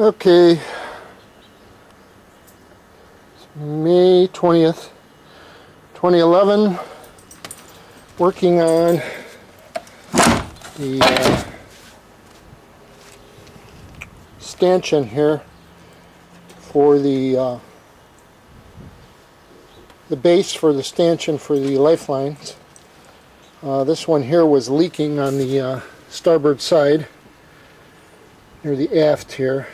Okay, May 20th, 2011, working on the stanchion here for the base for the stanchion for the lifelines. This one here was leaking on the starboard side near the aft here,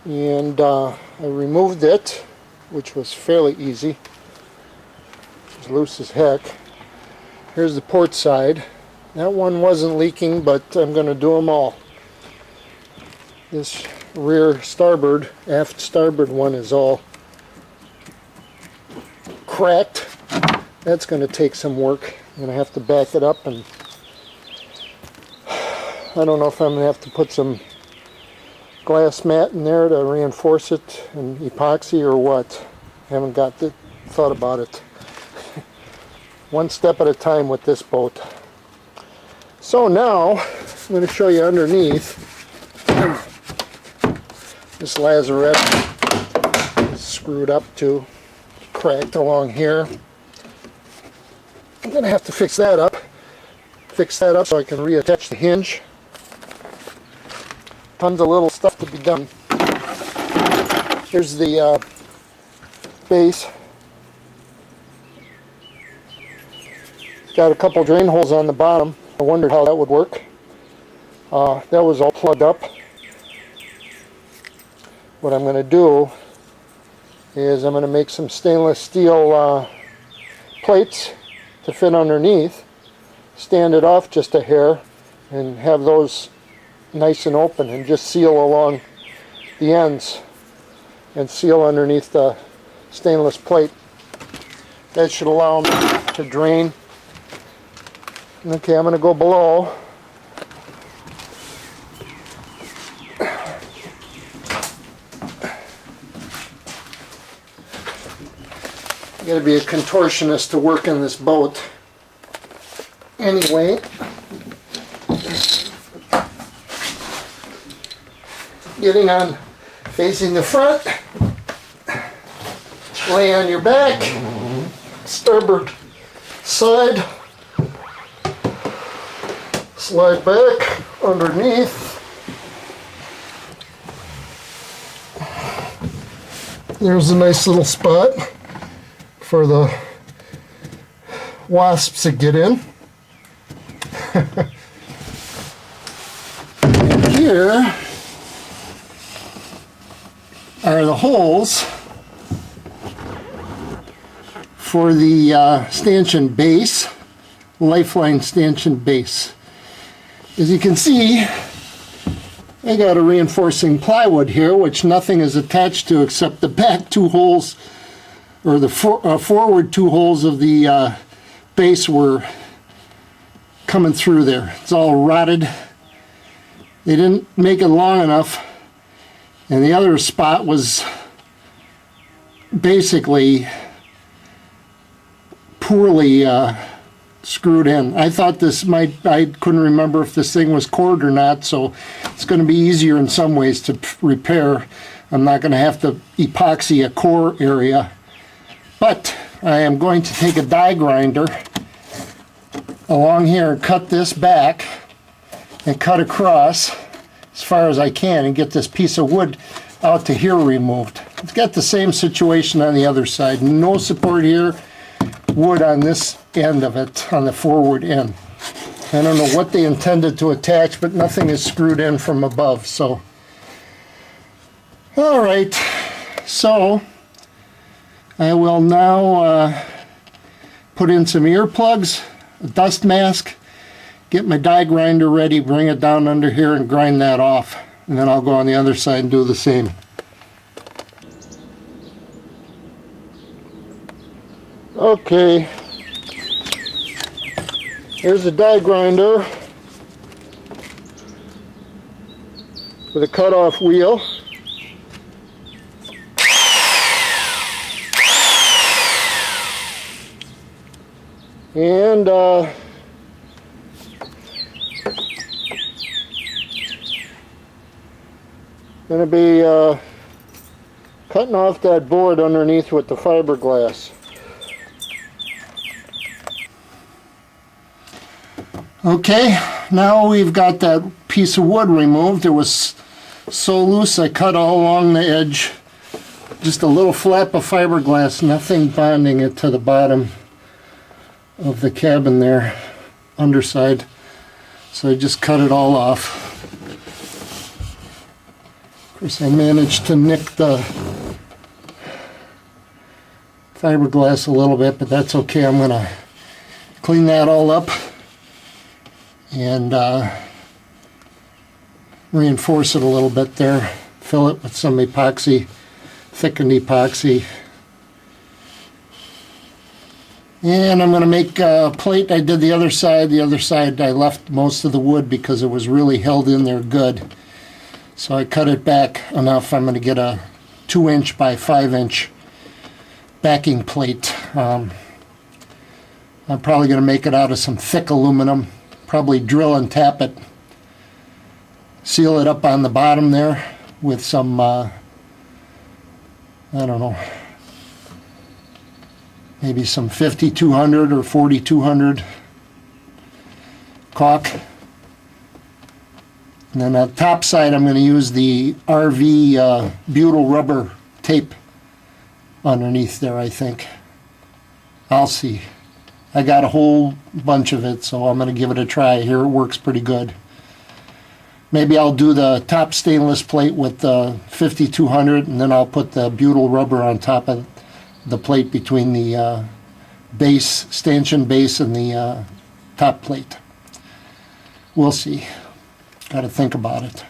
and I removed it, which was fairly easy. It was loose as heck. Here's the port side. That one wasn't leaking, but I'm going to do them all. This rear starboard, aft starboard one is all cracked. That's going to take some work. I'm going to have to back it up, and I don't know if I'm going to have to put some glass mat in there to reinforce it and epoxy or what. Haven't thought about it. One step at a time with this boat. So now I'm going to show you underneath. This lazarette is screwed up too, cracked along here. I'm going to have to fix that up so I can reattach the hinge. Tons of little stuff to be done. Here's the base. It's got a couple drain holes on the bottom. I wondered how that would work. That was all plugged up. What I'm going to do is I'm going to make some stainless steel plates to fit underneath, stand it off just a hair, and have those nice and open, and just seal along the ends and seal underneath the stainless plate. That should allow them to drain. Okay, I'm going to go below. You got to be a contortionist to work in this boat. Anyway, getting on, facing the front, lay on your back, starboard side, slide back underneath. There's a nice little spot for the wasps to get in. And here are the holes for the stanchion base, lifeline stanchion base. As you can see, I got a reinforcing plywood here, which nothing is attached to except the back two holes, or the forward two holes of the base were coming through there. It's all rotted. They didn't make it long enough, and the other spot was basically poorly screwed in. I thought I couldn't remember if this thing was cored or not, so it's going to be easier in some ways to repair. I'm not going to have to epoxy a core area. But I am going to take a die grinder along here and cut this back and cut across as far as I can and get this piece of wood out to here removed. It's got the same situation on the other side. No support here, wood on this end of it, on the forward end. I don't know what they intended to attach, but nothing is screwed in from above. So, all right, so I will now put in some earplugs, a dust mask, get my die grinder ready, bring it down under here and grind that off. And then I'll go on the other side and do the same. Okay, here's the die grinder with a cutoff wheel. And Going to be cutting off that board underneath with the fiberglass. Okay, now we've got that piece of wood removed. It was so loose I cut all along the edge. Just a little flap of fiberglass, nothing bonding it to the bottom of the cabin there, underside. So I just cut it all off. Of course, I managed to nick the fiberglass a little bit, but that's okay. I'm going to clean that all up and reinforce it a little bit there. Fill it with some epoxy, thickened epoxy. And I'm going to make a plate. I did the other side. The other side I left most of the wood because it was really held in there good. So I cut it back enough. I'm going to get a 2-inch by 5-inch backing plate. I'm probably going to make it out of some thick aluminum. Probably drill and tap it. Seal it up on the bottom there with some, I don't know, maybe some 5200 or 4200 caulk. And then on the top side I'm going to use the RV butyl rubber tape underneath there, I think. I'll see. I got a whole bunch of it, so I'm going to give it a try here. It works pretty good. Maybe I'll do the top stainless plate with the 5200, and then I'll put the butyl rubber on top of the plate between the base, stanchion base, and the top plate. We'll see. Got to think about it.